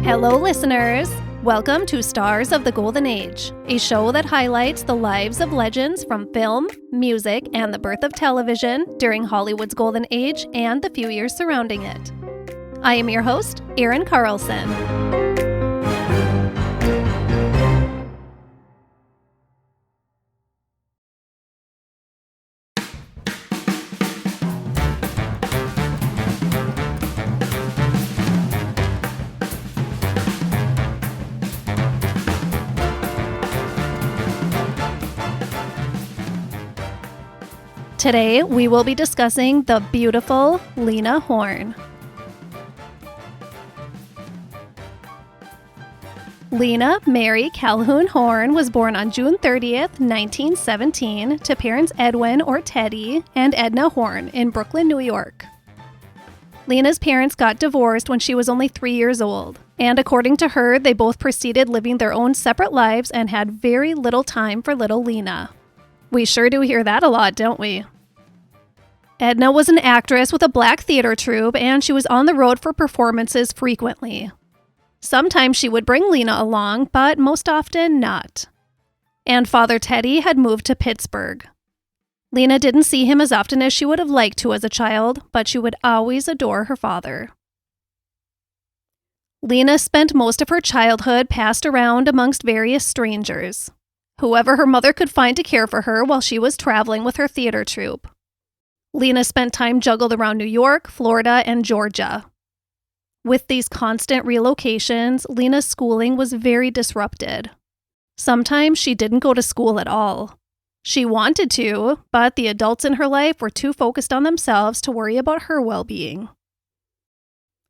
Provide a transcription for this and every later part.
Hello, listeners! Welcome to Stars of the Golden Age, a show that highlights the lives of legends from film, music, and the birth of television during Hollywood's golden age and the few years surrounding it. I am your host, Erin Carlson. Today, we will be discussing the beautiful Lena Horne. Lena Mary Calhoun Horne was born on June 30th, 1917, to parents Edwin or Teddy and Edna Horne in Brooklyn, New York. Lena's parents got divorced when she was only 3 years old, and according to her, they both proceeded living their own separate lives and had very little time for little Lena. We sure do hear that a lot, don't we? Edna was an actress with a black theater troupe, and she was on the road for performances frequently. Sometimes she would bring Lena along, but most often not. And Father Teddy had moved to Pittsburgh. Lena didn't see him as often as she would have liked to as a child, but she would always adore her father. Lena spent most of her childhood passed around amongst various strangers, whoever her mother could find to care for her while she was traveling with her theater troupe. Lena spent time juggled around New York, Florida, and Georgia. With these constant relocations, Lena's schooling was very disrupted. Sometimes she didn't go to school at all. She wanted to, but the adults in her life were too focused on themselves to worry about her well-being.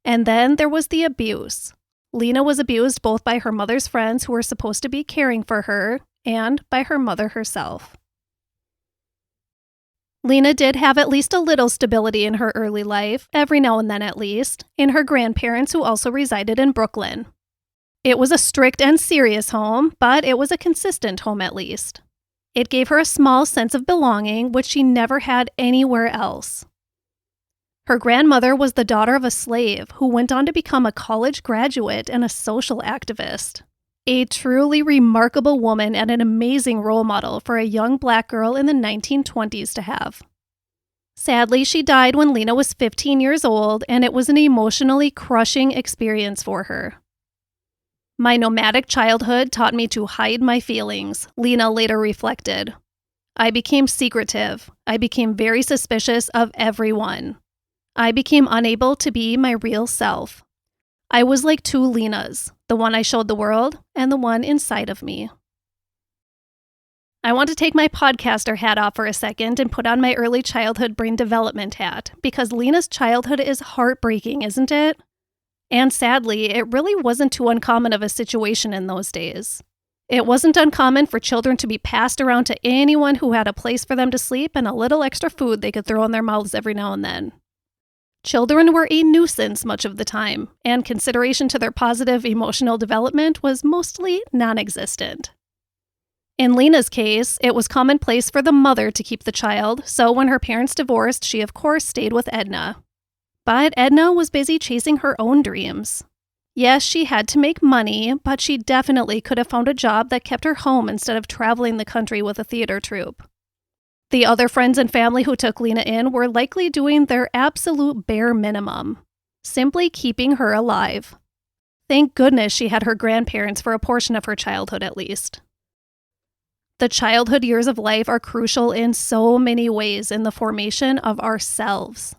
And then there was the abuse. Lena was abused both by her mother's friends who were supposed to be caring for her and by her mother herself. Lena did have at least a little stability in her early life, every now and then at least, in her grandparents who also resided in Brooklyn. It was a strict and serious home, but it was a consistent home at least. It gave her a small sense of belonging, which she never had anywhere else. Her grandmother was the daughter of a slave who went on to become a college graduate and a social activist. A truly remarkable woman and an amazing role model for a young black girl in the 1920s to have. Sadly, she died when Lena was 15 years old, and it was an emotionally crushing experience for her. My nomadic childhood taught me to hide my feelings, Lena later reflected. I became secretive. I became very suspicious of everyone. I became unable to be my real self. I was like two Lenas, the one I showed the world and the one inside of me. I want to take my podcaster hat off for a second and put on my early childhood brain development hat, because Lena's childhood is heartbreaking, isn't it? And sadly, it really wasn't too uncommon of a situation in those days. It wasn't uncommon for children to be passed around to anyone who had a place for them to sleep and a little extra food they could throw in their mouths every now and then. Children were a nuisance much of the time, and consideration to their positive emotional development was mostly non-existent. In Lena's case, it was commonplace for the mother to keep the child, so when her parents divorced, she of course stayed with Edna. But Edna was busy chasing her own dreams. Yes, she had to make money, but she definitely could have found a job that kept her home instead of traveling the country with a theater troupe. The other friends and family who took Lena in were likely doing their absolute bare minimum, simply keeping her alive. Thank goodness she had her grandparents for a portion of her childhood at least. The childhood years of life are crucial in so many ways in the formation of ourselves.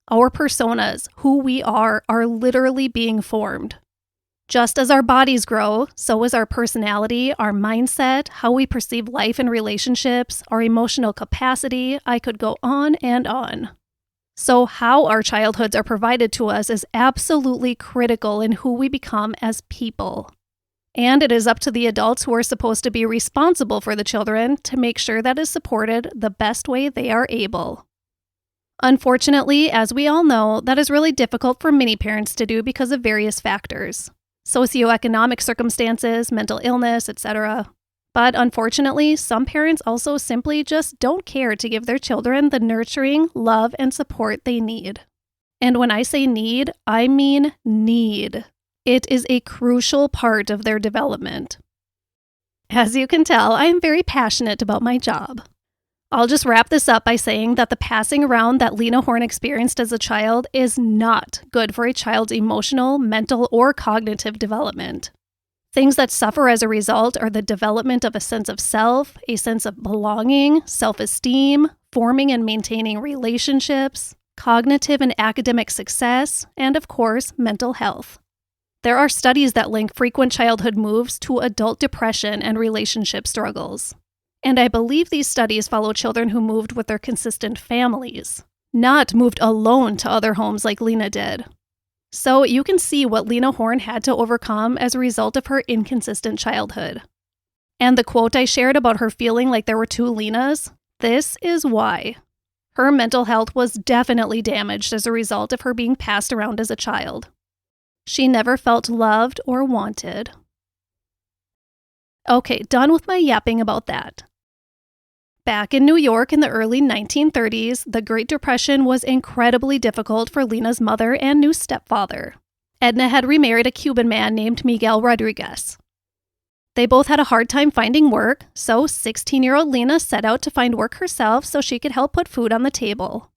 Our personas, who we are literally being formed. Just as our bodies grow, so is our personality, our mindset, how we perceive life and relationships, our emotional capacity. I could go on and on. So how our childhoods are provided to us is absolutely critical in who we become as people. And it is up to the adults who are supposed to be responsible for the children to make sure that is supported the best way they are able. Unfortunately, as we all know, that is really difficult for many parents to do because of various factors. Socioeconomic circumstances, mental illness, etc. But unfortunately, some parents also simply just don't care to give their children the nurturing, love, and support they need. And when I say need, I mean need. It is a crucial part of their development. As you can tell, I am very passionate about my job. I'll just wrap this up by saying that the passing around that Lena Horne experienced as a child is not good for a child's emotional, mental, or cognitive development. Things that suffer as a result are the development of a sense of self, a sense of belonging, self-esteem, forming and maintaining relationships, cognitive and academic success, and of course, mental health. There are studies that link frequent childhood moves to adult depression and relationship struggles. And I believe these studies follow children who moved with their consistent families, not moved alone to other homes like Lena did. So you can see what Lena Horne had to overcome as a result of her inconsistent childhood. And the quote I shared about her feeling like there were two Lenas, this is why. Her mental health was definitely damaged as a result of her being passed around as a child. She never felt loved or wanted. Okay, done with my yapping about that. Back in New York in the early 1930s, the Great Depression was incredibly difficult for Lena's mother and new stepfather. Edna had remarried a Cuban man named Miguel Rodriguez. They both had a hard time finding work, so 16-year-old Lena set out to find work herself so she could help put food on the table.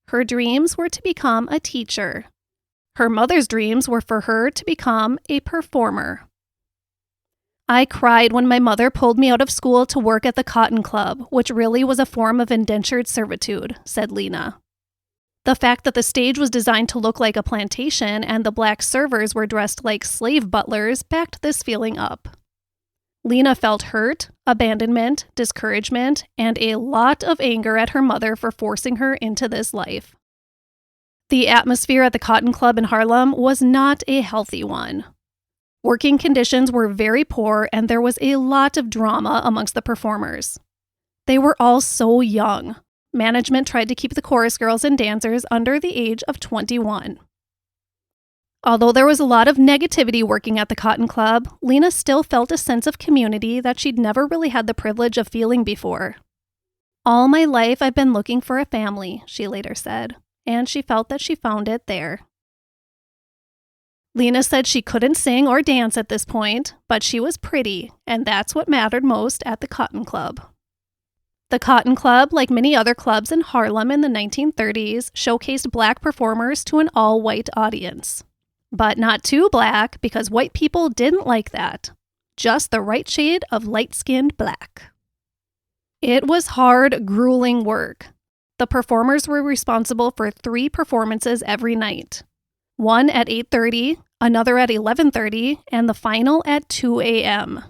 Her dreams were to become a teacher. Her mother's dreams were for her to become a performer. I cried when my mother pulled me out of school to work at the Cotton Club, which really was a form of indentured servitude, said Lena. The fact that the stage was designed to look like a plantation and the black servers were dressed like slave butlers backed this feeling up. Lena felt hurt, abandonment, discouragement, and a lot of anger at her mother for forcing her into this life. The atmosphere at the Cotton Club in Harlem was not a healthy one. Working conditions were very poor, and there was a lot of drama amongst the performers. They were all so young. Management tried to keep the chorus girls and dancers under the age of 21. Although there was a lot of negativity working at the Cotton Club, Lena still felt a sense of community that she'd never really had the privilege of feeling before. "All my life I've been looking for a family," she later said, and she felt that she found it there. Lena said she couldn't sing or dance at this point, but she was pretty, and that's what mattered most at the Cotton Club. The Cotton Club, like many other clubs in Harlem in the 1930s, showcased black performers to an all-white audience. But not too black, because white people didn't like that. Just the right shade of light-skinned black. It was hard, grueling work. The performers were responsible for 3 performances every night. One at 8:30, another at 11:30, and the final at 2 a.m.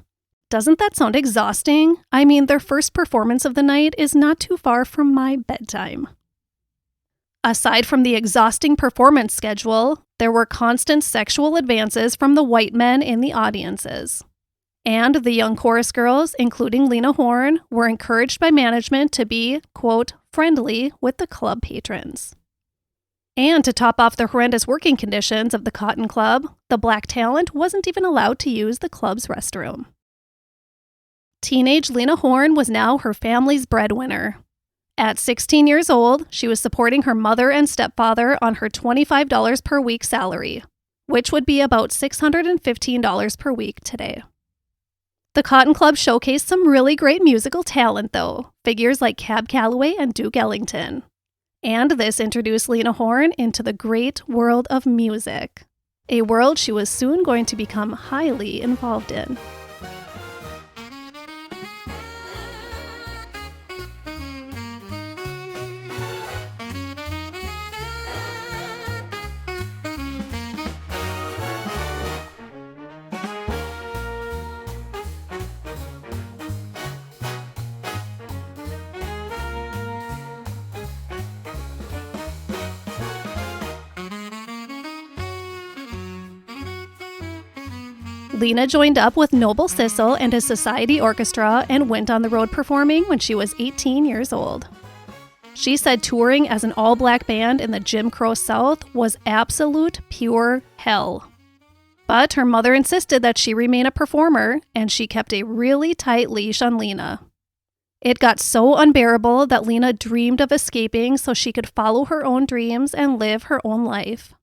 Doesn't that sound exhausting? I mean, their first performance of the night is not too far from my bedtime. Aside from the exhausting performance schedule, there were constant sexual advances from the white men in the audiences. And the young chorus girls, including Lena Horne, were encouraged by management to be, quote, friendly with the club patrons. And to top off the horrendous working conditions of the Cotton Club, the black talent wasn't even allowed to use the club's restroom. Teenage Lena Horne was now her family's breadwinner. At 16 years old, she was supporting her mother and stepfather on her $25 per week salary, which would be about $615 per week today. The Cotton Club showcased some really great musical talent, though, figures like Cab Calloway and Duke Ellington. And this introduced Lena Horne into the great world of music, a world she was soon going to become highly involved in. Lena joined up with Noble Sissle and his Society Orchestra and went on the road performing when she was 18 years old. She said touring as an all-black band in the Jim Crow South was absolute pure hell. But her mother insisted that she remain a performer, and she kept a really tight leash on Lena. It got so unbearable that Lena dreamed of escaping so she could follow her own dreams and live her own life.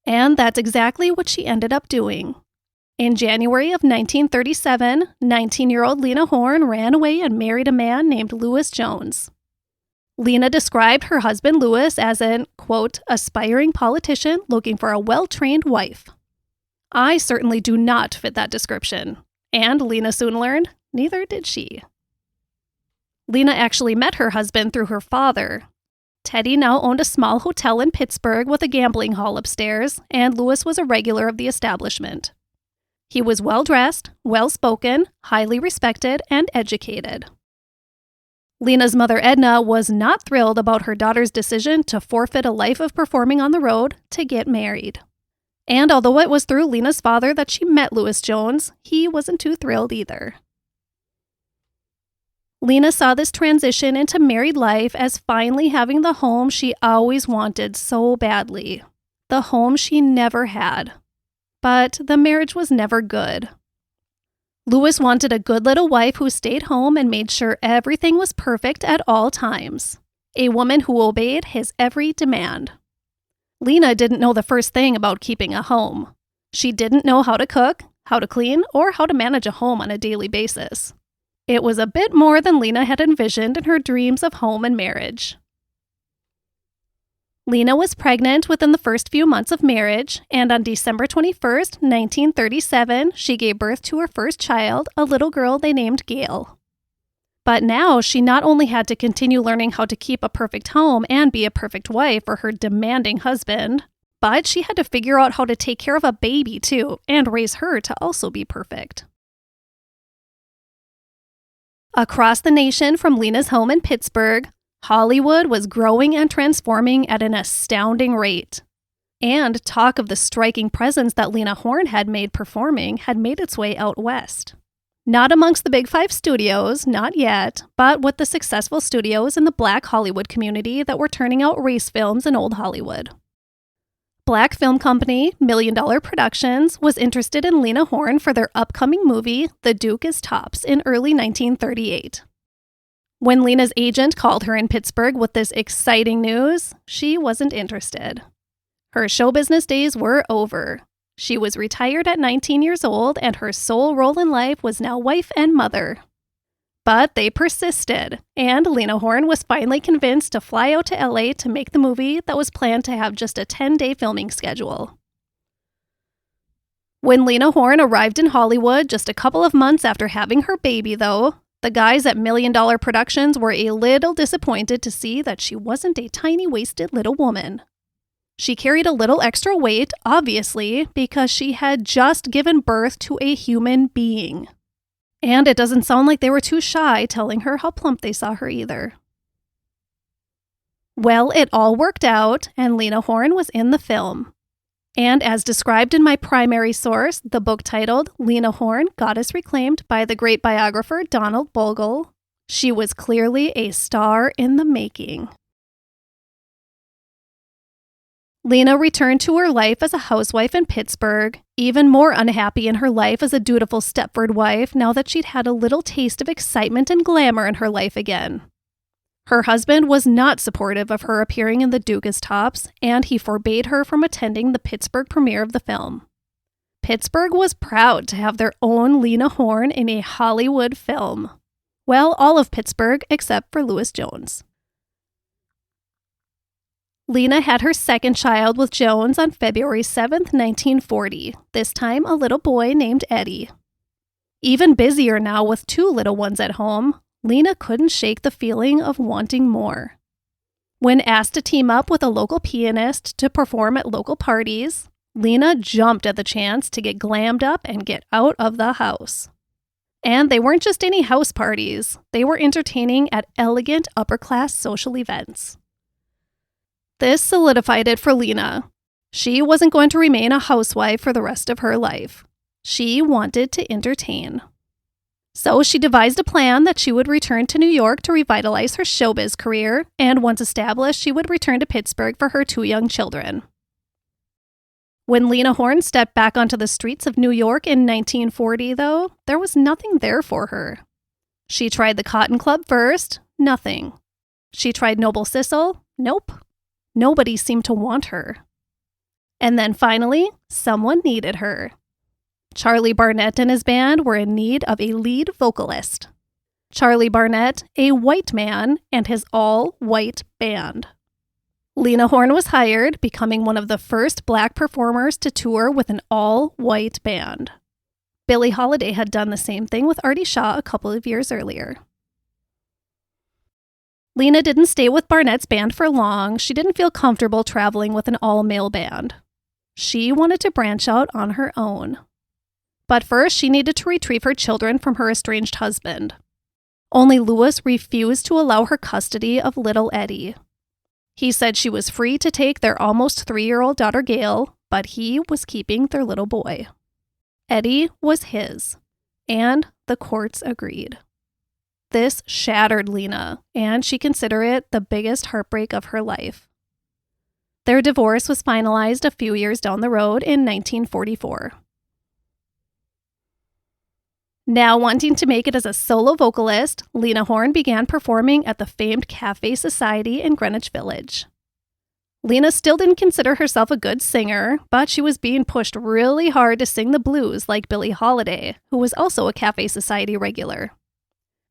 And that's exactly what she ended up doing. In January of 1937, 19-year-old Lena Horne ran away and married a man named Lewis Jones. Lena described her husband Lewis as an, quote, aspiring politician looking for a well-trained wife. I certainly do not fit that description. And Lena soon learned, neither did she. Lena actually met her husband through her father. Teddy now owned a small hotel in Pittsburgh with a gambling hall upstairs, and Lewis was a regular of the establishment. He was well-dressed, well-spoken, highly respected, and educated. Lena's mother Edna was not thrilled about her daughter's decision to forfeit a life of performing on the road to get married. And although it was through Lena's father that she met Lewis Jones, he wasn't too thrilled either. Lena saw this transition into married life as finally having the home she always wanted so badly. The home she never had. But the marriage was never good. Lewis wanted a good little wife who stayed home and made sure everything was perfect at all times. A woman who obeyed his every demand. Lena didn't know the first thing about keeping a home. She didn't know how to cook, how to clean, or how to manage a home on a daily basis. It was a bit more than Lena had envisioned in her dreams of home and marriage. Lena was pregnant within the first few months of marriage, and on December 21st, 1937, she gave birth to her first child, a little girl they named Gail. But now she not only had to continue learning how to keep a perfect home and be a perfect wife for her demanding husband, but she had to figure out how to take care of a baby too, and raise her to also be perfect. Across the nation from Lena's home in Pittsburgh, Hollywood was growing and transforming at an astounding rate. And talk of the striking presence that Lena Horne had made performing had made its way out west. Not amongst the Big Five studios, not yet, but with the successful studios in the Black Hollywood community that were turning out race films in Old Hollywood. Black film company Million Dollar Productions was interested in Lena Horne for their upcoming movie, The Duke is Tops, in early 1938. When Lena's agent called her in Pittsburgh with this exciting news, she wasn't interested. Her show business days were over. She was retired at 19 years old, and her sole role in life was now wife and mother. But they persisted, and Lena Horne was finally convinced to fly out to LA to make the movie that was planned to have just a 10-day filming schedule. When Lena Horne arrived in Hollywood just a couple of months after having her baby, though, the guys at Million Dollar Productions were a little disappointed to see that she wasn't a tiny-waisted little woman. She carried a little extra weight, obviously, because she had just given birth to a human being. And it doesn't sound like they were too shy telling her how plump they saw her either. Well, it all worked out, and Lena Horne was in the film. And as described in my primary source, the book titled Lena Horne, Goddess Reclaimed by the great biographer Donald Bogle, she was clearly a star in the making. Lena returned to her life as a housewife in Pittsburgh, even more unhappy in her life as a dutiful Stepford wife now that she'd had a little taste of excitement and glamour in her life again. Her husband was not supportive of her appearing in The Duke is Tops, and he forbade her from attending the Pittsburgh premiere of the film. Pittsburgh was proud to have their own Lena Horne in a Hollywood film. Well, all of Pittsburgh except for Lewis Jones. Lena had her second child with Jones on February 7, 1940, this time a little boy named Eddie. Even busier now with two little ones at home, Lena couldn't shake the feeling of wanting more. When asked to team up with a local pianist to perform at local parties, Lena jumped at the chance to get glammed up and get out of the house. And they weren't just any house parties, they were entertaining at elegant upper-class social events. This solidified it for Lena. She wasn't going to remain a housewife for the rest of her life. She wanted to entertain. So she devised a plan that she would return to New York to revitalize her showbiz career, and once established, she would return to Pittsburgh for her two young children. When Lena Horne stepped back onto the streets of New York in 1940, though, there was nothing there for her. She tried the Cotton Club first. Nothing. She tried Noble Sissel. Nope. Nobody seemed to want her. And then finally, someone needed her. Charlie Barnett and his band were in need of a lead vocalist. Charlie Barnett, a white man, and his all-white band. Lena Horne was hired, becoming one of the first Black performers to tour with an all-white band. Billie Holiday had done the same thing with Artie Shaw a couple of years earlier. Lena didn't stay with Barnett's band for long. She didn't feel comfortable traveling with an all-male band. She wanted to branch out on her own. But first, she needed to retrieve her children from her estranged husband. Only Lewis refused to allow her custody of little Eddie. He said she was free to take their almost 3-year-old daughter Gail, but he was keeping their little boy. Eddie was his, and the courts agreed. This shattered Lena, and she considered it the biggest heartbreak of her life. Their divorce was finalized a few years down the road in 1944. Now wanting to make it as a solo vocalist, Lena Horne began performing at the famed Cafe Society in Greenwich Village. Lena still didn't consider herself a good singer, but she was being pushed really hard to sing the blues like Billie Holiday, who was also a Cafe Society regular.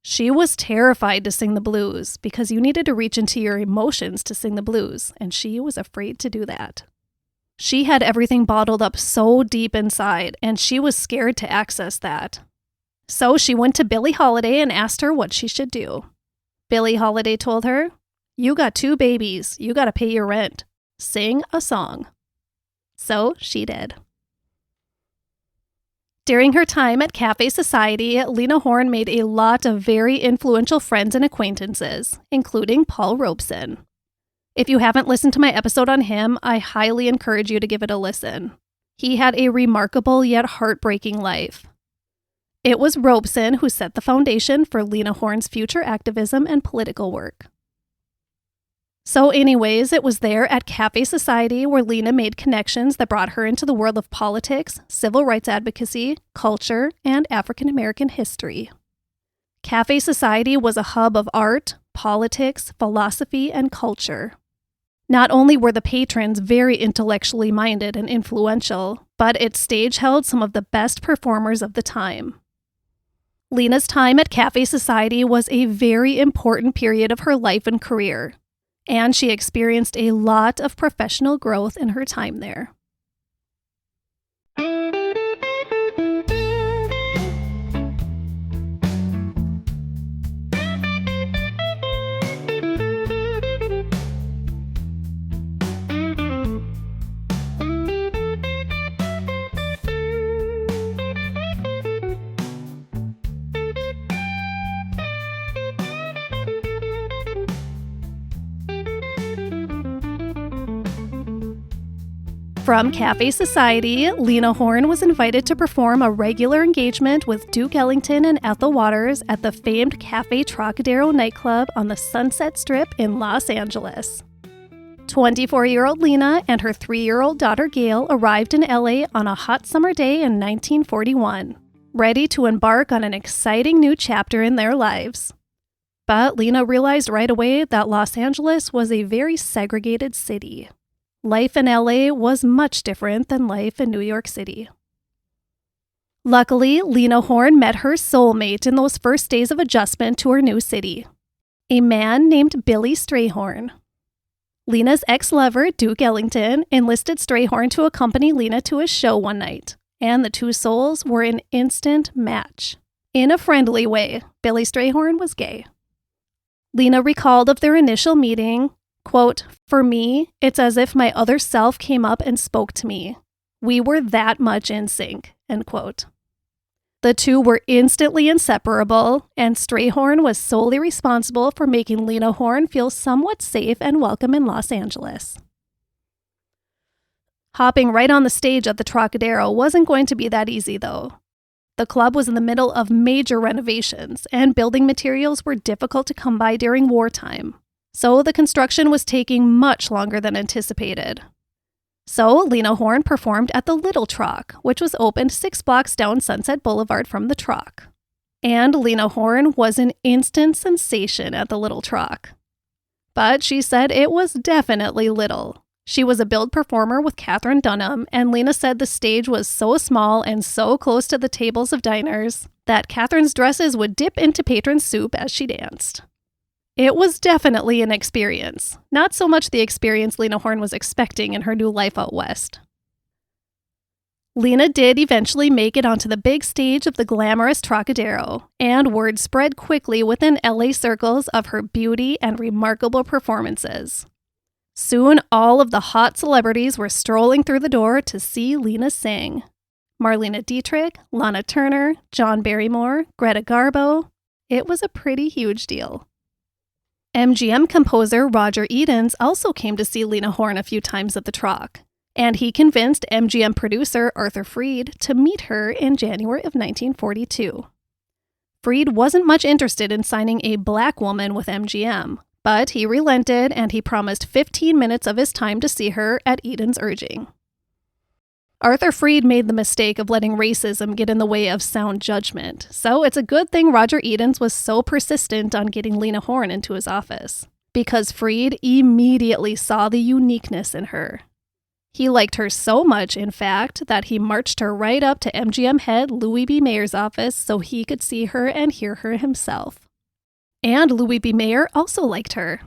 She was terrified to sing the blues because you needed to reach into your emotions to sing the blues, and she was afraid to do that. She had everything bottled up so deep inside, and she was scared to access that. So she went to Billie Holiday and asked her what she should do. Billie Holiday told her, "You got 2 babies, you gotta pay your rent. Sing a song." So she did. During her time at Cafe Society, Lena Horne made a lot of very influential friends and acquaintances, including Paul Robeson. If you haven't listened to my episode on him, I highly encourage you to give it a listen. He had a remarkable yet heartbreaking life. It was Robeson who set the foundation for Lena Horne's future activism and political work. So anyways, it was there at Cafe Society where Lena made connections that brought her into the world of politics, civil rights advocacy, culture, and African American history. Cafe Society was a hub of art, politics, philosophy, and culture. Not only were the patrons very intellectually minded and influential, but its stage held some of the best performers of the time. Lena's time at Cafe Society was a very important period of her life and career, and she experienced a lot of professional growth in her time there. From Cafe Society, Lena Horne was invited to perform a regular engagement with Duke Ellington and Ethel Waters at the famed Cafe Trocadero nightclub on the Sunset Strip in Los Angeles. 24-year-old Lena and her 3-year-old daughter Gail arrived in LA on a hot summer day in 1941, ready to embark on an exciting new chapter in their lives. But Lena realized right away that Los Angeles was a very segregated city. Life in LA was much different than life in New York City. Luckily, Lena Horne met her soulmate in those first days of adjustment to her new city, a man named Billy Strayhorn. Lena's ex-lover, Duke Ellington, enlisted Strayhorn to accompany Lena to his show one night, and the two souls were an instant match. In a friendly way, Billy Strayhorn was gay. Lena recalled of their initial meeting, quote, "For me, it's as if my other self came up and spoke to me. We were that much in sync," end quote. The two were instantly inseparable, and Strayhorn was solely responsible for making Lena Horne feel somewhat safe and welcome in Los Angeles. Hopping right on the stage at the Trocadero wasn't going to be that easy, though. The club was in the middle of major renovations, and building materials were difficult to come by during wartime. So the construction was taking much longer than anticipated. So Lena Horne performed at the Little Troc, which was opened 6 blocks down Sunset Boulevard from the Troc. And Lena Horne was an instant sensation at the Little Truck. But she said it was definitely little. She was a billed performer with Katherine Dunham, and Lena said the stage was so small and so close to the tables of diners that Katherine's dresses would dip into patrons' soup as she danced. It was definitely an experience, not so much the experience Lena Horne was expecting in her new life out west. Lena did eventually make it onto the big stage of the glamorous Trocadero, and word spread quickly within LA circles of her beauty and remarkable performances. Soon, all of the hot celebrities were strolling through the door to see Lena sing. Marlene Dietrich, Lana Turner, John Barrymore, Greta Garbo. It was a pretty huge deal. MGM composer Roger Edens also came to see Lena Horne a few times at the Troc, and he convinced MGM producer Arthur Freed to meet her in January of 1942. Freed wasn't much interested in signing a black woman with MGM, but he relented and he promised 15 minutes of his time to see her at Edens' urging. Arthur Freed made the mistake of letting racism get in the way of sound judgment, so it's a good thing Roger Edens was so persistent on getting Lena Horne into his office, because Freed immediately saw the uniqueness in her. He liked her so much, in fact, that he marched her right up to MGM head Louis B. Mayer's office so he could see her and hear her himself. And Louis B. Mayer also liked her.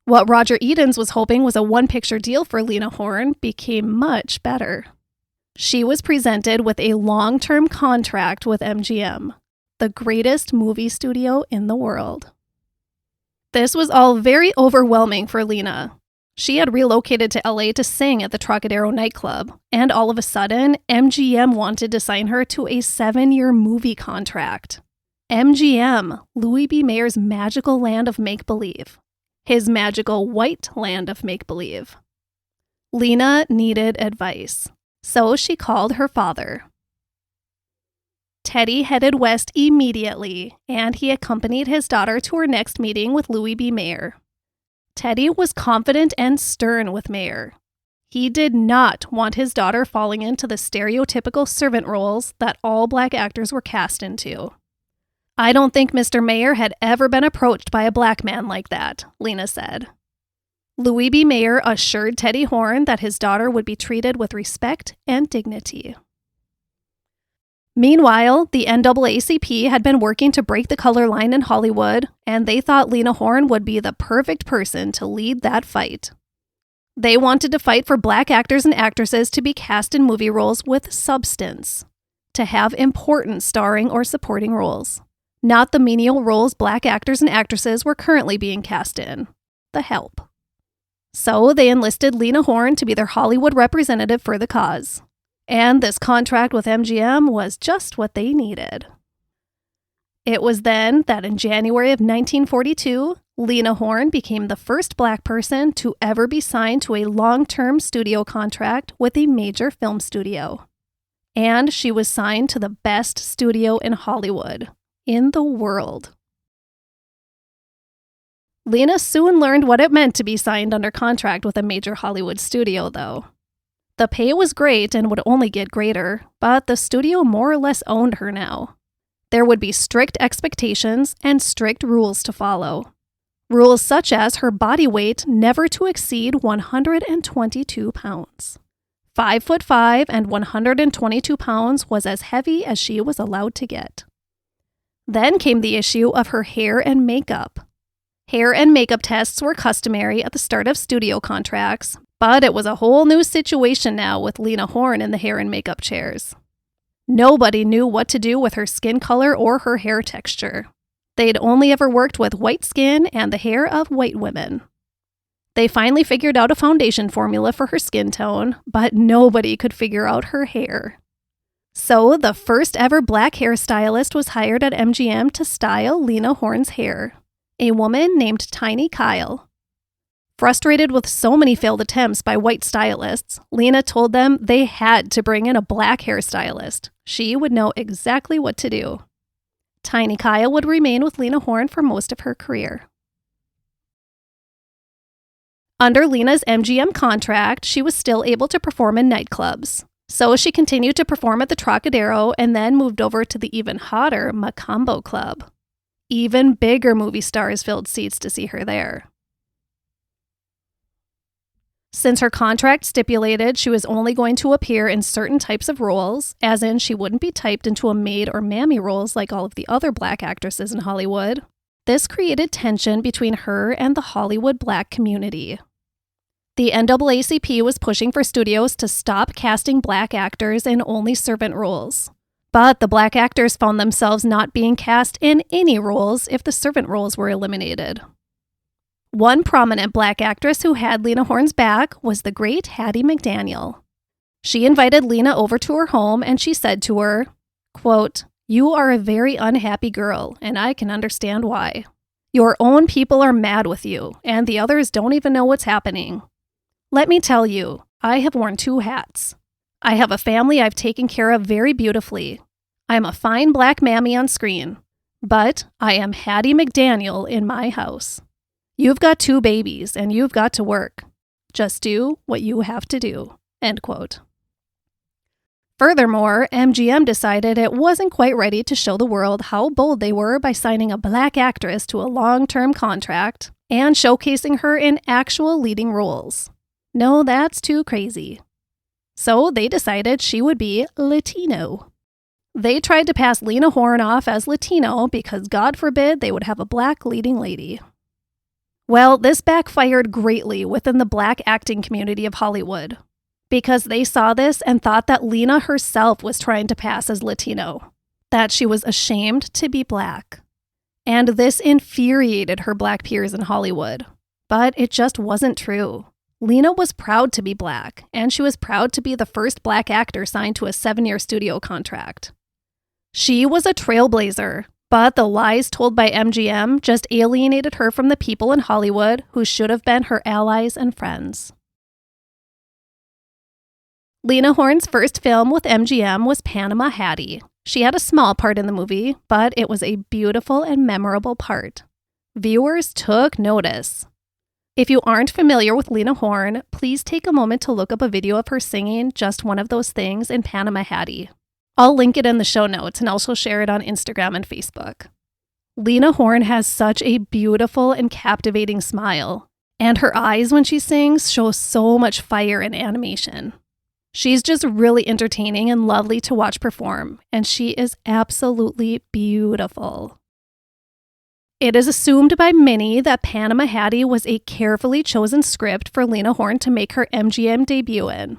What Roger Edens was hoping was a one-picture deal for Lena Horne became much better. She was presented with a long-term contract with MGM, the greatest movie studio in the world. This was all very overwhelming for Lena. She had relocated to LA to sing at the Trocadero nightclub, and all of a sudden, MGM wanted to sign her to a 7-year movie contract. MGM, Louis B. Mayer's magical land of make-believe. His magical white land of make-believe. Lena needed advice, so she called her father. Teddy headed west immediately, and he accompanied his daughter to her next meeting with Louis B. Mayer. Teddy was confident and stern with Mayer. He did not want his daughter falling into the stereotypical servant roles that all black actors were cast into. I don't think Mr. Mayer had ever been approached by a black man like that, Lena said. Louis B. Mayer assured Teddy Horne that his daughter would be treated with respect and dignity. Meanwhile, the NAACP had been working to break the color line in Hollywood, and they thought Lena Horne would be the perfect person to lead that fight. They wanted to fight for black actors and actresses to be cast in movie roles with substance, to have important starring or supporting roles. Not the menial roles black actors and actresses were currently being cast in. The help. So they enlisted Lena Horne to be their Hollywood representative for the cause. And this contract with MGM was just what they needed. It was then that in January of 1942, Lena Horne became the first black person to ever be signed to a long-term studio contract with a major film studio. And she was signed to the best studio in Hollywood. In the world. Lena soon learned what it meant to be signed under contract with a major Hollywood studio, though. The pay was great and would only get greater, but the studio more or less owned her now. There would be strict expectations and strict rules to follow. Rules such as her body weight never to exceed 122 pounds. 5'5" and 122 pounds was as heavy as she was allowed to get. Then came the issue of her hair and makeup. Hair and makeup tests were customary at the start of studio contracts, but it was a whole new situation now with Lena Horne in the hair and makeup chairs. Nobody knew what to do with her skin color or her hair texture. They'd only ever worked with white skin and the hair of white women. They finally figured out a foundation formula for her skin tone, but nobody could figure out her hair. So, the first ever black hairstylist was hired at MGM to style Lena Horne's hair, a woman named Tiny Kyle. Frustrated with so many failed attempts by white stylists, Lena told them they had to bring in a black hairstylist. She would know exactly what to do. Tiny Kyle would remain with Lena Horne for most of her career. Under Lena's MGM contract, she was still able to perform in nightclubs. So she continued to perform at the Trocadero and then moved over to the even hotter Macambo Club. Even bigger movie stars filled seats to see her there. Since her contract stipulated she was only going to appear in certain types of roles, as in she wouldn't be typed into a maid or mammy roles like all of the other black actresses in Hollywood, this created tension between her and the Hollywood black community. The NAACP was pushing for studios to stop casting black actors in only servant roles. But the black actors found themselves not being cast in any roles if the servant roles were eliminated. One prominent black actress who had Lena Horne's back was the great Hattie McDaniel. She invited Lena over to her home and she said to her, quote, "You are a very unhappy girl, and I can understand why. Your own people are mad with you, and the others don't even know what's happening. Let me tell you, I have worn 2 hats. I have a family I've taken care of very beautifully. I'm a fine black mammy on screen, but I am Hattie McDaniel in my house. You've got 2 babies, and you've got to work. Just do what you have to do." End quote. Furthermore, MGM decided it wasn't quite ready to show the world how bold they were by signing a black actress to a long-term contract and showcasing her in actual leading roles. No, that's too crazy. So they decided she would be Latino. They tried to pass Lena Horne off as Latino because God forbid they would have a black leading lady. Well, this backfired greatly within the black acting community of Hollywood, because they saw this and thought that Lena herself was trying to pass as Latino, that she was ashamed to be black. And this infuriated her black peers in Hollywood. But it just wasn't true. Lena was proud to be black, and she was proud to be the first black actor signed to a 7-year studio contract. She was a trailblazer, but the lies told by MGM just alienated her from the people in Hollywood who should have been her allies and friends. Lena Horne's first film with MGM was Panama Hattie. She had a small part in the movie, but it was a beautiful and memorable part. Viewers took notice. If you aren't familiar with Lena Horne, please take a moment to look up a video of her singing Just One of Those Things in Panama Hattie. I'll link it in the show notes and also share it on Instagram and Facebook. Lena Horne has such a beautiful and captivating smile, and her eyes when she sings show so much fire and animation. She's just really entertaining and lovely to watch perform, and she is absolutely beautiful. It is assumed by many that Panama Hattie was a carefully chosen script for Lena Horne to make her MGM debut in.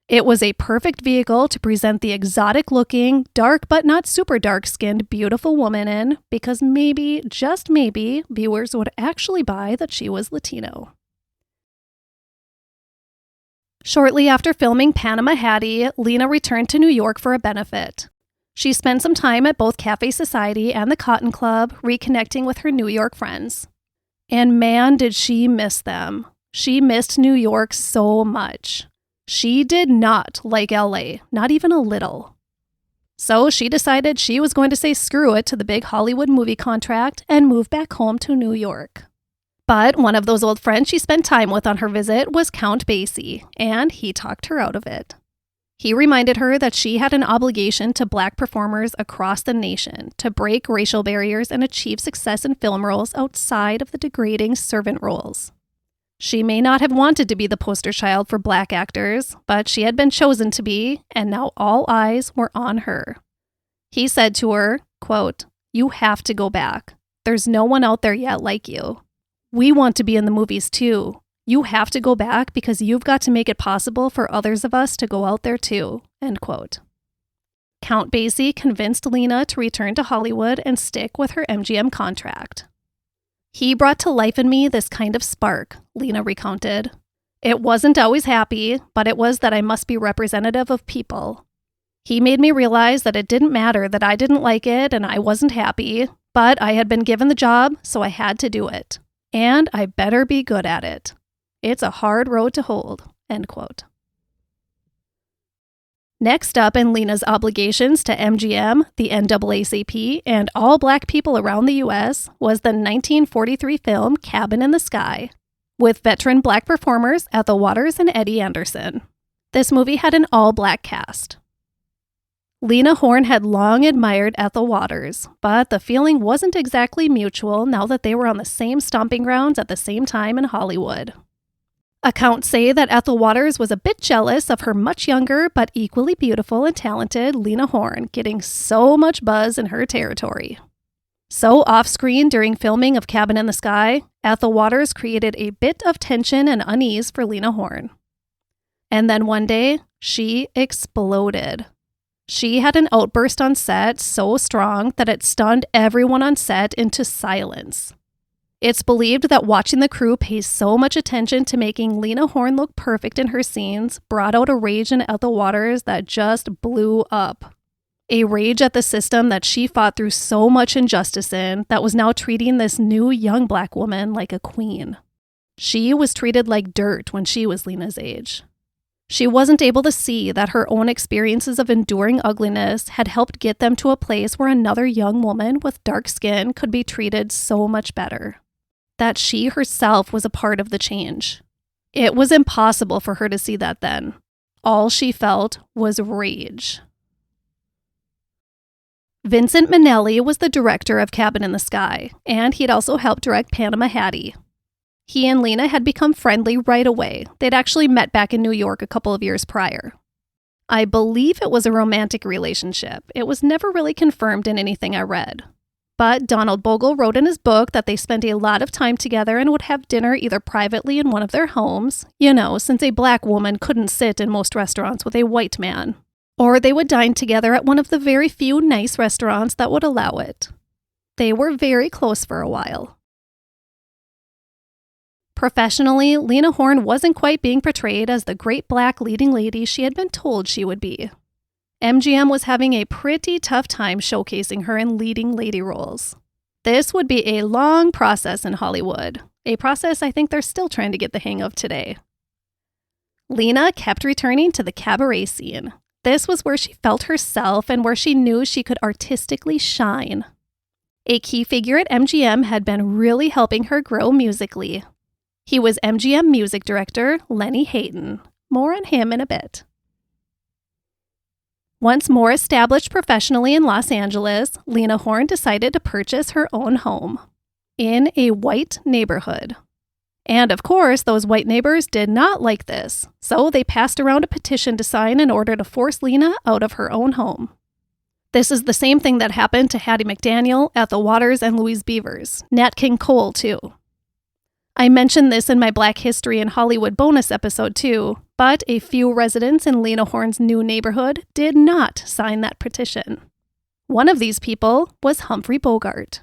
It was a perfect vehicle to present the exotic-looking, dark but not super dark-skinned, beautiful woman in, because maybe, just maybe, viewers would actually buy that she was Latino. Shortly after filming Panama Hattie, Lena returned to New York for a benefit. She spent some time at both Cafe Society and the Cotton Club, reconnecting with her New York friends. And man, did she miss them. She missed New York so much. She did not like LA, not even a little. So she decided she was going to say screw it to the big Hollywood movie contract and move back home to New York. But one of those old friends she spent time with on her visit was Count Basie, and he talked her out of it. He reminded her that she had an obligation to black performers across the nation to break racial barriers and achieve success in film roles outside of the degrading servant roles. She may not have wanted to be the poster child for black actors, but she had been chosen to be, and now all eyes were on her. He said to her, quote, "You have to go back. There's no one out there yet like you. We want to be in the movies too. You have to go back because you've got to make it possible for others of us to go out there too." End quote. Count Basie convinced Lena to return to Hollywood and stick with her MGM contract. "He brought to life in me this kind of spark," Lena recounted. "It wasn't always happy, but it was that I must be representative of people. He made me realize that it didn't matter that I didn't like it and I wasn't happy, but I had been given the job, so I had to do it. And I better be good at it. It's a hard road to hold." End quote. Next up in Lena's obligations to MGM, the NAACP, and all black people around the U.S. was the 1943 film Cabin in the Sky, with veteran black performers Ethel Waters and Eddie Anderson. This movie had an all-black cast. Lena Horne had long admired Ethel Waters, but the feeling wasn't exactly mutual now that they were on the same stomping grounds at the same time in Hollywood. Accounts say that Ethel Waters was a bit jealous of her much younger but equally beautiful and talented Lena Horne getting so much buzz in her territory. So off-screen during filming of Cabin in the Sky, Ethel Waters created a bit of tension and unease for Lena Horne. And then one day, she exploded. She had an outburst on set so strong that it stunned everyone on set into silence. It's believed that watching the crew pay so much attention to making Lena Horne look perfect in her scenes brought out a rage in Ethel Waters that just blew up. A rage at the system that she fought through so much injustice in that was now treating this new young black woman like a queen. She was treated like dirt when she was Lena's age. She wasn't able to see that her own experiences of enduring ugliness had helped get them to a place where another young woman with dark skin could be treated so much better. That she herself was a part of the change. It was impossible for her to see that then. All she felt was rage. Vincent Minnelli was the director of Cabin in the Sky, and he'd also helped direct Panama Hattie. He and Lena had become friendly right away. They'd actually met back in New York a couple of years prior. I believe it was a romantic relationship. It was never really confirmed in anything I read. But Donald Bogle wrote in his book that they spent a lot of time together and would have dinner either privately in one of their homes, since a black woman couldn't sit in most restaurants with a white man. Or they would dine together at one of the very few nice restaurants that would allow it. They were very close for a while. Professionally, Lena Horne wasn't quite being portrayed as the great black leading lady she had been told she would be. MGM was having a pretty tough time showcasing her in leading lady roles. This would be a long process in Hollywood, a process I think they're still trying to get the hang of today. Lena kept returning to the cabaret scene. This was where she felt herself and where she knew she could artistically shine. A key figure at MGM had been really helping her grow musically. He was MGM music director Lenny Hayden. More on him in a bit. Once more established professionally in Los Angeles, Lena Horne decided to purchase her own home in a white neighborhood. And of course, those white neighbors did not like this, so they passed around a petition to sign in order to force Lena out of her own home. This is the same thing that happened to Hattie McDaniel, Ethel Waters, and Louise Beavers. Nat King Cole, too. I mentioned this in my Black History in Hollywood bonus episode too, but a few residents in Lena Horne's new neighborhood did not sign that petition. One of these people was Humphrey Bogart.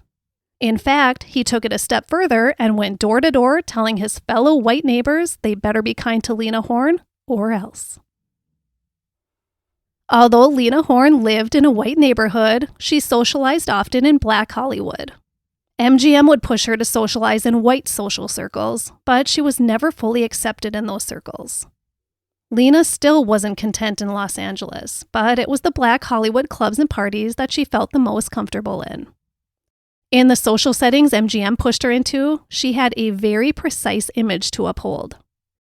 In fact, he took it a step further and went door to door telling his fellow white neighbors they better be kind to Lena Horne or else. Although Lena Horne lived in a white neighborhood, she socialized often in Black Hollywood. MGM would push her to socialize in white social circles, but she was never fully accepted in those circles. Lena still wasn't content in Los Angeles, but it was the Black Hollywood clubs and parties that she felt the most comfortable in. In the social settings MGM pushed her into, she had a very precise image to uphold.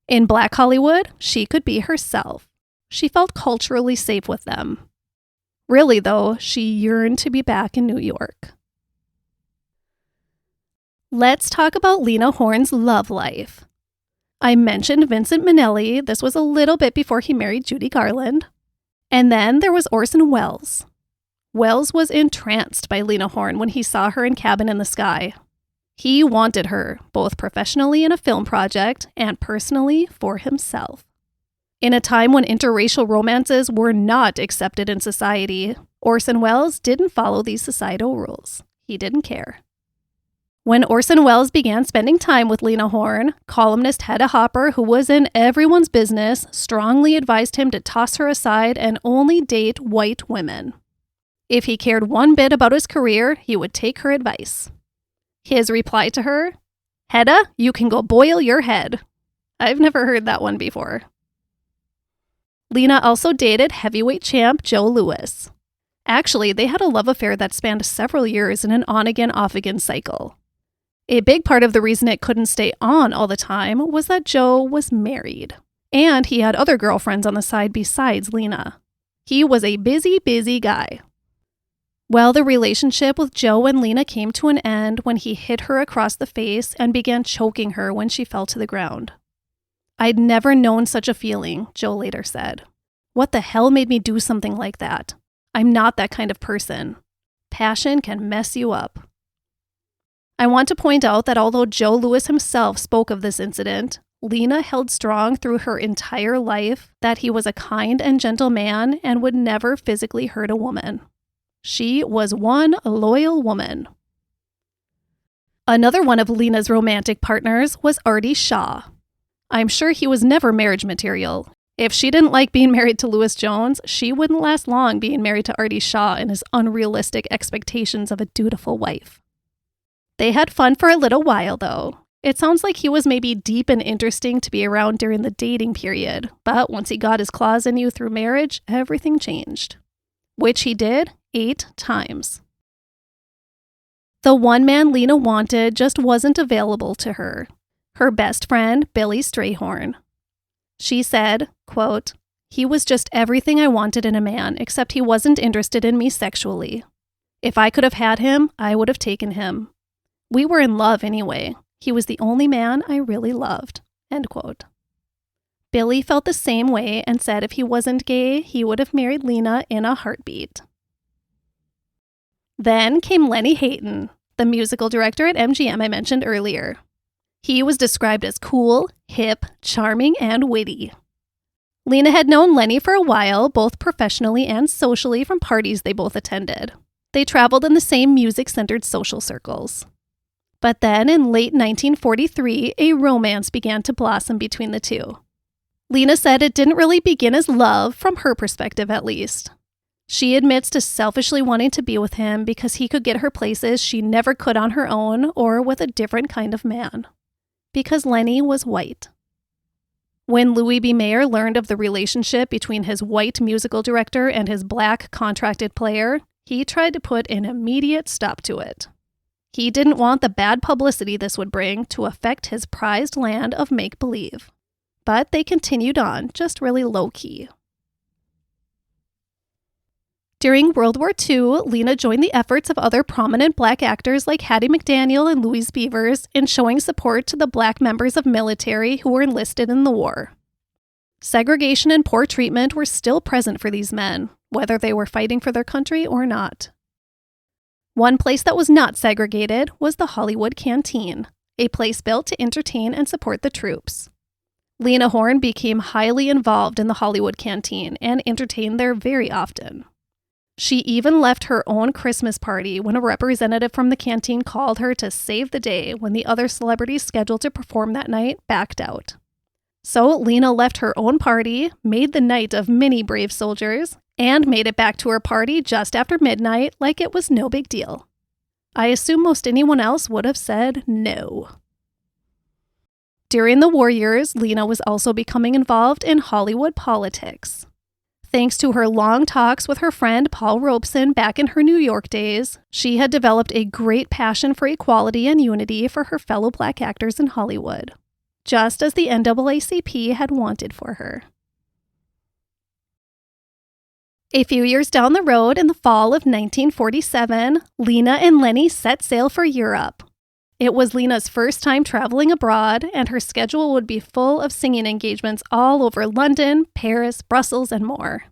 In Black Hollywood, she could be herself. She felt culturally safe with them. Really, though, she yearned to be back in New York. Let's talk about Lena Horne's love life. I mentioned Vincent Minnelli. This was a little bit before he married Judy Garland. And then there was Orson Welles. Welles was entranced by Lena Horne when he saw her in Cabin in the Sky. He wanted her, both professionally in a film project and personally for himself. In a time when interracial romances were not accepted in society, Orson Welles didn't follow these societal rules. He didn't care. When Orson Welles began spending time with Lena Horne, columnist Hedda Hopper, who was in everyone's business, strongly advised him to toss her aside and only date white women. If he cared one bit about his career, he would take her advice. His reply to her, "Hedda, you can go boil your head." I've never heard that one before. Lena also dated heavyweight champ Joe Louis. Actually, they had a love affair that spanned several years in an on-again, off-again cycle. A big part of the reason it couldn't stay on all the time was that Joe was married. And he had other girlfriends on the side besides Lena. He was a busy, busy guy. Well, the relationship with Joe and Lena came to an end when he hit her across the face and began choking her when she fell to the ground. "I'd never known such a feeling," Joe later said. "What the hell made me do something like that? I'm not that kind of person. Passion can mess you up." I want to point out that although Joe Louis himself spoke of this incident, Lena held strong through her entire life that he was a kind and gentle man and would never physically hurt a woman. She was one loyal woman. Another one of Lena's romantic partners was Artie Shaw. I'm sure he was never marriage material. If she didn't like being married to Louis Jones, she wouldn't last long being married to Artie Shaw and his unrealistic expectations of a dutiful wife. They had fun for a little while, though. It sounds like he was maybe deep and interesting to be around during the dating period, but once he got his claws in you through marriage, everything changed. Which he did 8 times. The one man Lena wanted just wasn't available to her. Her best friend, Billy Strayhorn. She said, quote, "He was just everything I wanted in a man, except he wasn't interested in me sexually. If I could have had him, I would have taken him. We were in love anyway. He was the only man I really loved." End quote. Billy felt the same way and said if he wasn't gay, he would have married Lena in a heartbeat. Then came Lenny Hayton, the musical director at MGM I mentioned earlier. He was described as cool, hip, charming, and witty. Lena had known Lenny for a while, both professionally and socially from parties they both attended. They traveled in the same music-centered social circles. But then, in late 1943, a romance began to blossom between the two. Lena said it didn't really begin as love, from her perspective at least. She admits to selfishly wanting to be with him because he could get her places she never could on her own or with a different kind of man. Because Lenny was white. When Louis B. Mayer learned of the relationship between his white musical director and his black contracted player, he tried to put an immediate stop to it. He didn't want the bad publicity this would bring to affect his prized land of make-believe. But they continued on, just really low-key. During World War II, Lena joined the efforts of other prominent black actors like Hattie McDaniel and Louise Beavers in showing support to the black members of military who were enlisted in the war. Segregation and poor treatment were still present for these men, whether they were fighting for their country or not. One place that was not segregated was the Hollywood Canteen, a place built to entertain and support the troops. Lena Horne became highly involved in the Hollywood Canteen and entertained there very often. She even left her own Christmas party when a representative from the canteen called her to save the day when the other celebrities scheduled to perform that night backed out. So Lena left her own party, made the night of many brave soldiers, and made it back to her party just after midnight like it was no big deal. I assume most anyone else would have said no. During the war years, Lena was also becoming involved in Hollywood politics. Thanks to her long talks with her friend Paul Robeson back in her New York days, she had developed a great passion for equality and unity for her fellow black actors in Hollywood, just as the NAACP had wanted for her. A few years down the road, in the fall of 1947, Lena and Lenny set sail for Europe. It was Lena's first time traveling abroad, and her schedule would be full of singing engagements all over London, Paris, Brussels, and more.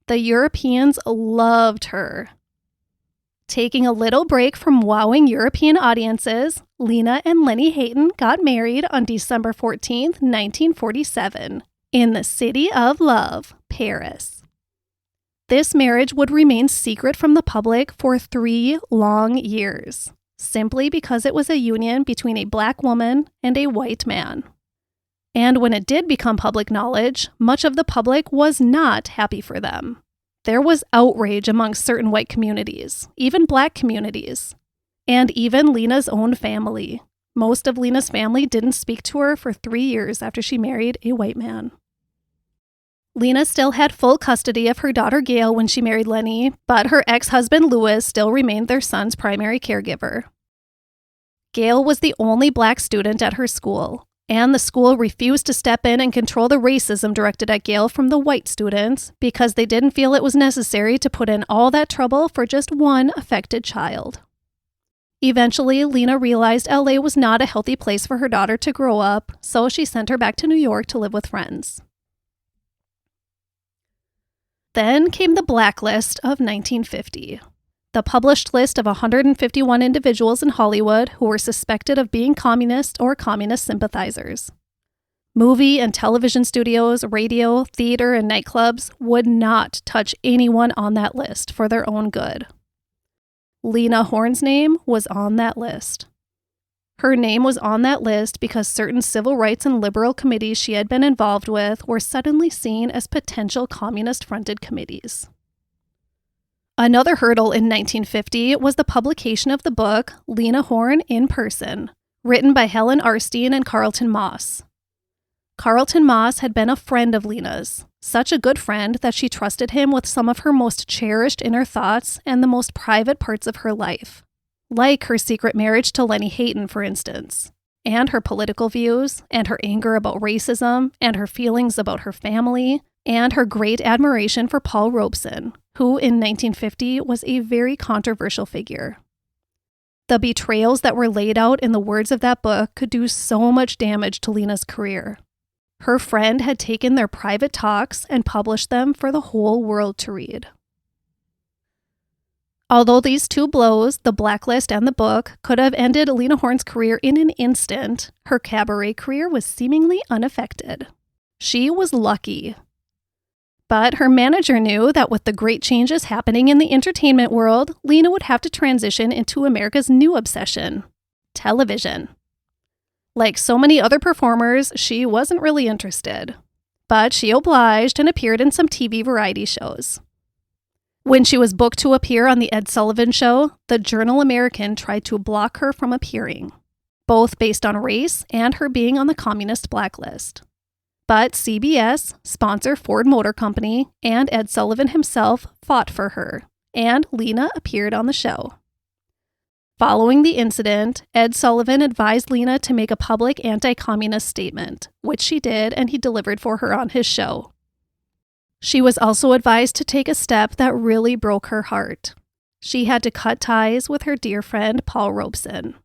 The Europeans loved her. Taking a little break from wowing European audiences, Lena and Lenny Hayton got married on December 14th, 1947, in the City of Love, Paris. This marriage would remain secret from the public for 3 long years. Simply because it was a union between a black woman and a white man. And when it did become public knowledge, much of the public was not happy for them. There was outrage among certain white communities, even black communities, and even Lena's own family. Most of Lena's family didn't speak to her for 3 years after she married a white man. Lena still had full custody of her daughter Gail when she married Lenny, but her ex-husband Louis still remained their son's primary caregiver. Gail was the only black student at her school. And the school refused to step in and control the racism directed at Gail from the white students because they didn't feel it was necessary to put in all that trouble for just one affected child. Eventually, Lena realized LA was not a healthy place for her daughter to grow up, so she sent her back to New York to live with friends. Then came the Blacklist of 1950. The published list of 151 individuals in Hollywood who were suspected of being communist or communist sympathizers. Movie and television studios, radio, theater, and nightclubs would not touch anyone on that list for their own good. Lena Horne's name was on that list. Her name was on that list because certain civil rights and liberal committees she had been involved with were suddenly seen as potential communist-fronted committees. Another hurdle in 1950 was the publication of the book Lena Horne in Person, written by Helen Arstein and Carlton Moss. Carlton Moss had been a friend of Lena's, such a good friend that she trusted him with some of her most cherished inner thoughts and the most private parts of her life, like her secret marriage to Lenny Hayton, for instance, and her political views, and her anger about racism, and her feelings about her family, and her great admiration for Paul Robeson, who in 1950 was a very controversial figure. The betrayals that were laid out in the words of that book could do so much damage to Lena's career. Her friend had taken their private talks and published them for the whole world to read. Although these two blows, the Blacklist and the book, could have ended Lena Horne's career in an instant, her cabaret career was seemingly unaffected. She was lucky. But her manager knew that with the great changes happening in the entertainment world, Lena would have to transition into America's new obsession, television. Like so many other performers, she wasn't really interested. But she obliged and appeared in some TV variety shows. When she was booked to appear on The Ed Sullivan Show, the Journal-American tried to block her from appearing, both based on race and her being on the communist blacklist. But CBS, sponsor Ford Motor Company, and Ed Sullivan himself fought for her, and Lena appeared on the show. Following the incident, Ed Sullivan advised Lena to make a public anti-communist statement, which she did, and he delivered for her on his show. She was also advised to take a step that really broke her heart. She had to cut ties with her dear friend Paul Robeson,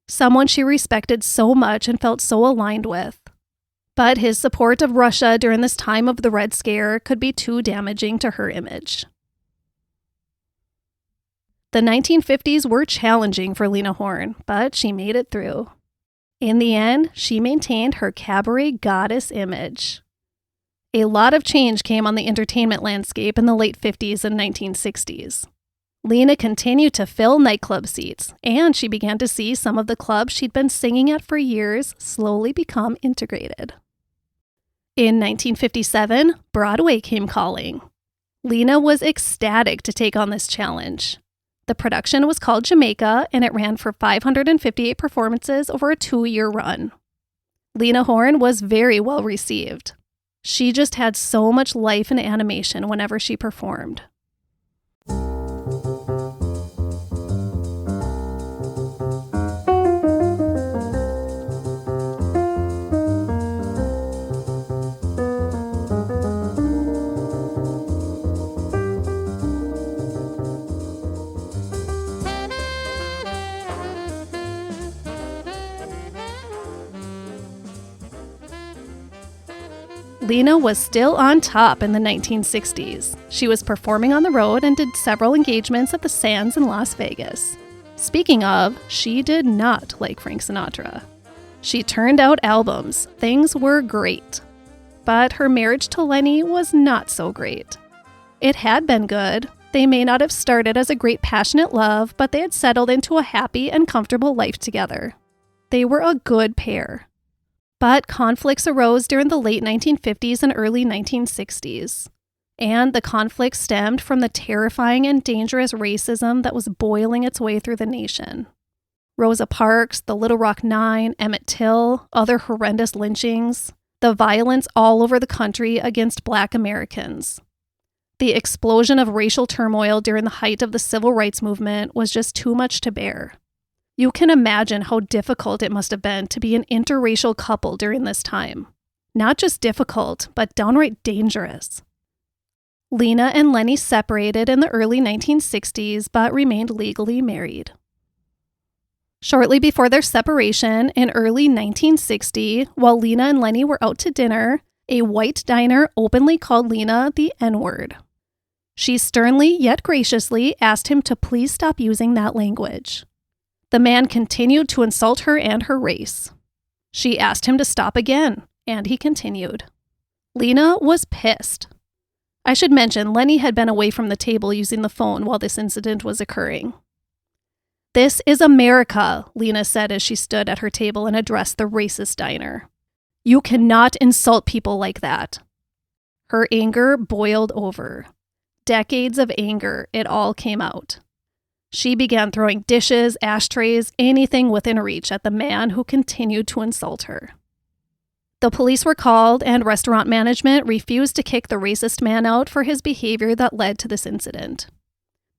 someone she respected so much and felt so aligned with. But his support of Russia during this time of the Red Scare could be too damaging to her image. The 1950s were challenging for Lena Horne, but she made it through. In the end, she maintained her cabaret goddess image. A lot of change came on the entertainment landscape in the late 50s and 1960s. Lena continued to fill nightclub seats, and she began to see some of the clubs she'd been singing at for years slowly become integrated. In 1957, Broadway came calling. Lena was ecstatic to take on this challenge. The production was called Jamaica, and it ran for 558 performances over a 2-year run. Lena Horne was very well received. She just had so much life and animation whenever she performed. Lena was still on top in the 1960s. She was performing on the road and did several engagements at the Sands in Las Vegas. Speaking of, she did not like Frank Sinatra. She turned out albums. Things were great. But her marriage to Lenny was not so great. It had been good. They may not have started as a great passionate love, but they had settled into a happy and comfortable life together. They were a good pair. But conflicts arose during the late 1950s and early 1960s. And the conflict stemmed from the terrifying and dangerous racism that was boiling its way through the nation. Rosa Parks, the Little Rock Nine, Emmett Till, other horrendous lynchings, the violence all over the country against Black Americans. The explosion of racial turmoil during the height of the civil rights movement was just too much to bear. You can imagine how difficult it must have been to be an interracial couple during this time. Not just difficult, but downright dangerous. Lena and Lenny separated in the early 1960s, but remained legally married. Shortly before their separation, in early 1960, while Lena and Lenny were out to dinner, a white diner openly called Lena the N-word. She sternly yet graciously asked him to please stop using that language. The man continued to insult her and her race. She asked him to stop again, and he continued. Lena was pissed. I should mention, Lenny had been away from the table using the phone while this incident was occurring. "This is America," Lena said as she stood at her table and addressed the racist diner. "You cannot insult people like that." Her anger boiled over. Decades of anger, it all came out. She began throwing dishes, ashtrays, anything within reach at the man who continued to insult her. The police were called, and restaurant management refused to kick the racist man out for his behavior that led to this incident.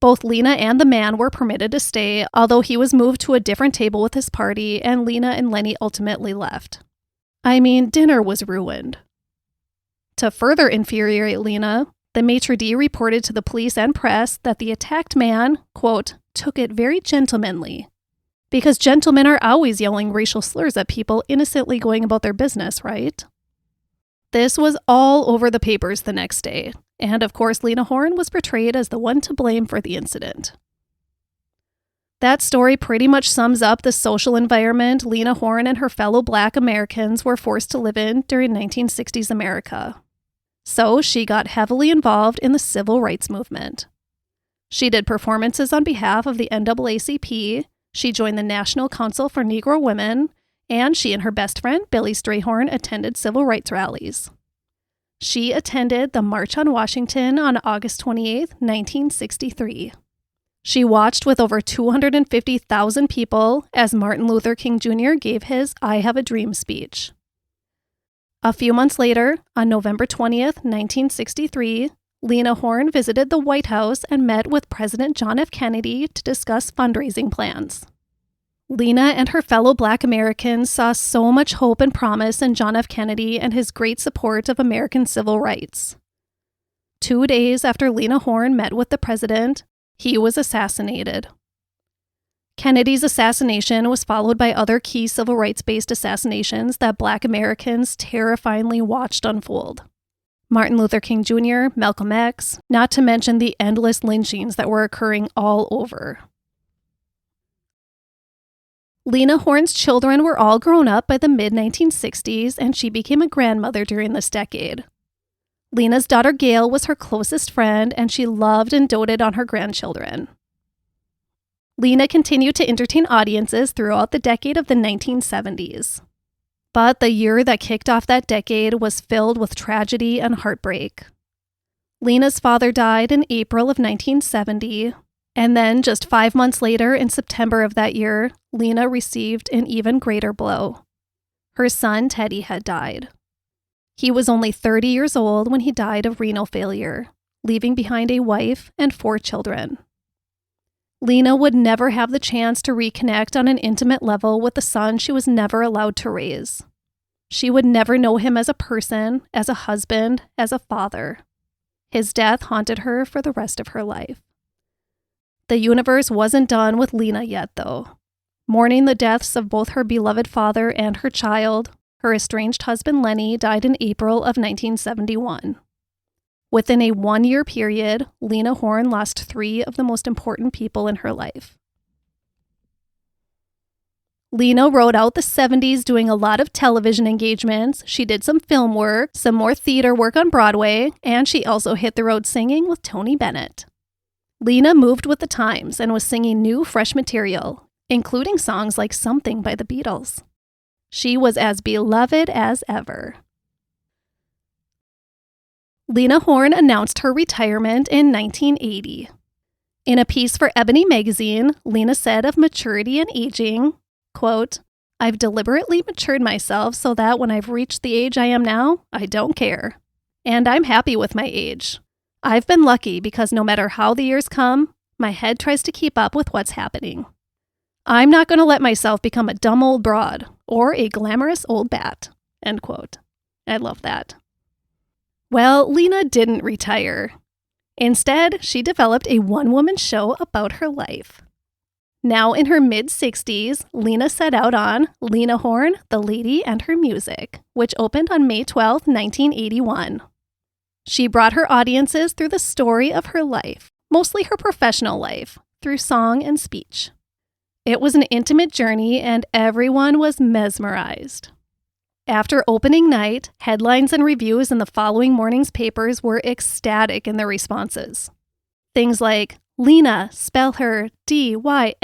Both Lena and the man were permitted to stay, although he was moved to a different table with his party, and Lena and Lenny ultimately left. I mean, dinner was ruined. To further infuriate Lena, the maitre d' reported to the police and press that the attacked man, quote, took it very gentlemanly. Because gentlemen are always yelling racial slurs at people innocently going about their business, right? This was all over the papers the next day, and of course Lena Horne was portrayed as the one to blame for the incident. That story pretty much sums up the social environment Lena Horne and her fellow Black Americans were forced to live in during 1960s America. So she got heavily involved in the civil rights movement. She did performances on behalf of the NAACP, she joined the National Council for Negro Women, and she and her best friend, Billy Strayhorn, attended civil rights rallies. She attended the March on Washington on August 28, 1963. She watched with over 250,000 people as Martin Luther King Jr. gave his I Have a Dream speech. A few months later, on November 20th, 1963, Lena Horne visited the White House and met with President John F. Kennedy to discuss fundraising plans. Lena and her fellow Black Americans saw so much hope and promise in John F. Kennedy and his great support of American civil rights. 2 days after Lena Horne met with the president, he was assassinated. Kennedy's assassination was followed by other key civil rights-based assassinations that Black Americans terrifyingly watched unfold. Martin Luther King Jr., Malcolm X, not to mention the endless lynchings that were occurring all over. Lena Horne's children were all grown up by the mid-1960s, and she became a grandmother during this decade. Lena's daughter Gail was her closest friend, and she loved and doted on her grandchildren. Lena continued to entertain audiences throughout the decade of the 1970s. But the year that kicked off that decade was filled with tragedy and heartbreak. Lena's father died in April of 1970, and then just 5 months later, in September of that year, Lena received an even greater blow. Her son, Teddy, had died. He was only 30 years old when he died of renal failure, leaving behind a wife and 4 children. Lena would never have the chance to reconnect on an intimate level with the son she was never allowed to raise. She would never know him as a person, as a husband, as a father. His death haunted her for the rest of her life. The universe wasn't done with Lena yet, though. Mourning the deaths of both her beloved father and her child, her estranged husband Lenny died in April of 1971. Within a 1-year period, Lena Horne lost 3 of the most important people in her life. Lena rode out the 70s doing a lot of television engagements, she did some film work, some more theater work on Broadway, and she also hit the road singing with Tony Bennett. Lena moved with the times and was singing new, fresh material, including songs like Something by the Beatles. She was as beloved as ever. Lena Horne announced her retirement in 1980. In a piece for Ebony magazine, Lena said of maturity and aging, quote, "I've deliberately matured myself so that when I've reached the age I am now, I don't care. And I'm happy with my age. I've been lucky because no matter how the years come, my head tries to keep up with what's happening. I'm not going to let myself become a dumb old broad or a glamorous old bat, end quote. I love that. Well, Lena didn't retire. Instead, she developed a one-woman show about her life. Now in her mid-60s, Lena set out on Lena Horne, The Lady and Her Music, which opened on May 12, 1981. She brought her audiences through the story of her life, mostly her professional life, through song and speech. It was an intimate journey and everyone was mesmerized. After opening night, headlines and reviews in the following morning's papers were ecstatic in their responses. Things like, Lena, spell her Dynamite,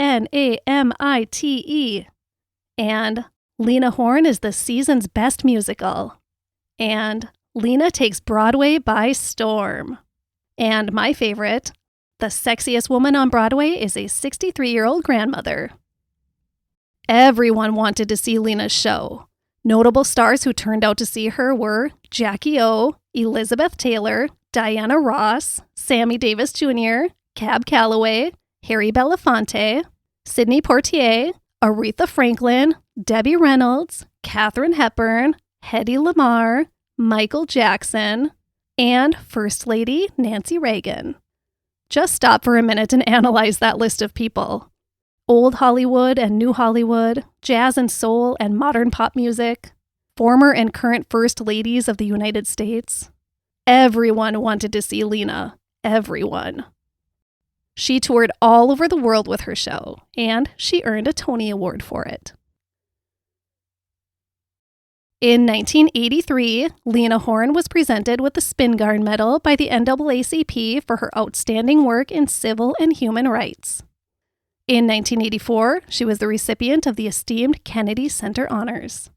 and Lena Horne is the season's best musical, and Lena takes Broadway by storm, and my favorite, the sexiest woman on Broadway is a 63-year-old grandmother. Everyone wanted to see Lena's show. Notable stars who turned out to see her were Jackie O, Elizabeth Taylor, Diana Ross, Sammy Davis Jr., Cab Calloway, Harry Belafonte, Sidney Poitier, Aretha Franklin, Debbie Reynolds, Katharine Hepburn, Hedy Lamarr, Michael Jackson, and First Lady Nancy Reagan. Just stop for a minute and analyze that list of people. Old Hollywood and New Hollywood, jazz and soul and modern pop music, former and current First Ladies of the United States. Everyone wanted to see Lena. Everyone. She toured all over the world with her show, and she earned a Tony Award for it. In 1983, Lena Horne was presented with the Spingarn Medal by the NAACP for her outstanding work in civil and human rights. In 1984, she was the recipient of the esteemed Kennedy Center Honors.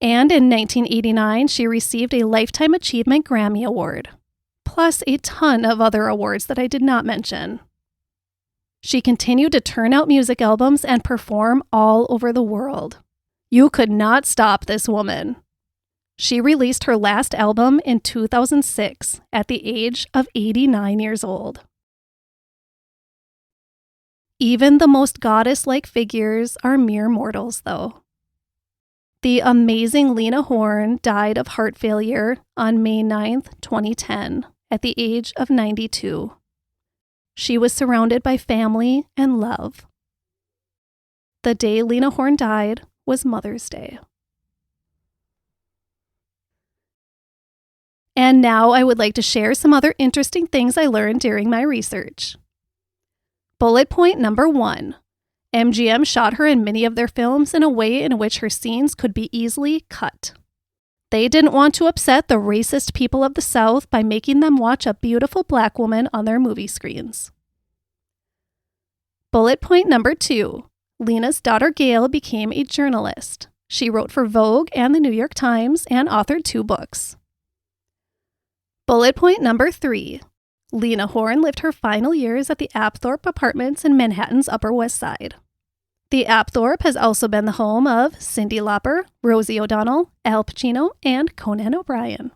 And in 1989, she received a Lifetime Achievement Grammy Award, plus a ton of other awards that I did not mention. She continued to turn out music albums and perform all over the world. You could not stop this woman. She released her last album in 2006 at the age of 89 years old. Even the most goddess-like figures are mere mortals, though. The amazing Lena Horne died of heart failure on May 9, 2010, at the age of 92. She was surrounded by family and love. The day Lena Horne died was Mother's Day. And now I would like to share some other interesting things I learned during my research. Bullet point number 1. MGM shot her in many of their films in a way in which her scenes could be easily cut. They didn't want to upset the racist people of the South by making them watch a beautiful black woman on their movie screens. Bullet point number 2. Lena's daughter Gail became a journalist. She wrote for Vogue and the New York Times and authored 2 books. Bullet point number 3. Lena Horne lived her final years at the Apthorpe Apartments in Manhattan's Upper West Side. The Apthorpe has also been the home of Cyndi Lauper, Rosie O'Donnell, Al Pacino, and Conan O'Brien.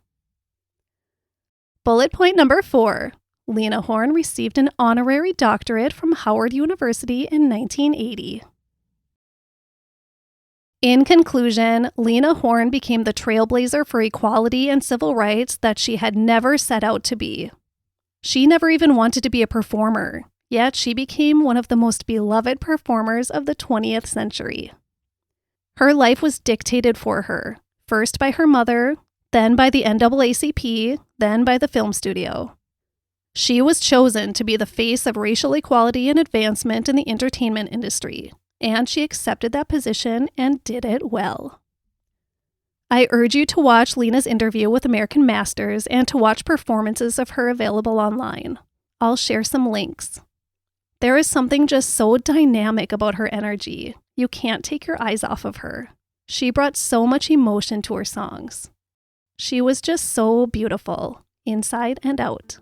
Bullet point number 4. Lena Horne received an honorary doctorate from Howard University in 1980. In conclusion, Lena Horne became the trailblazer for equality and civil rights that she had never set out to be. She never even wanted to be a performer, yet she became one of the most beloved performers of the 20th century. Her life was dictated for her, first by her mother, then by the NAACP, then by the film studio. She was chosen to be the face of racial equality and advancement in the entertainment industry, and she accepted that position and did it well. I urge you to watch Lena's interview with American Masters and to watch performances of her available online. I'll share some links. There is something just so dynamic about her energy. You can't take your eyes off of her. She brought so much emotion to her songs. She was just so beautiful, inside and out.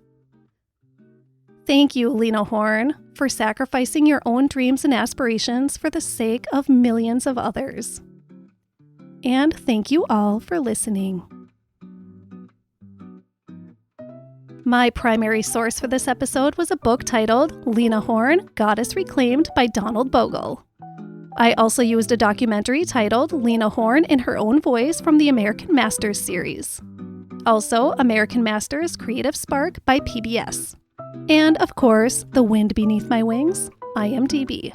Thank you, Lena Horne, for sacrificing your own dreams and aspirations for the sake of millions of others. And thank you all for listening. My primary source for this episode was a book titled Lena Horne, Goddess Reclaimed by Donald Bogle. I also used a documentary titled Lena Horne in Her Own Voice from the American Masters series. Also, American Masters Creative Spark by PBS. And of course, The Wind Beneath My Wings, IMDB.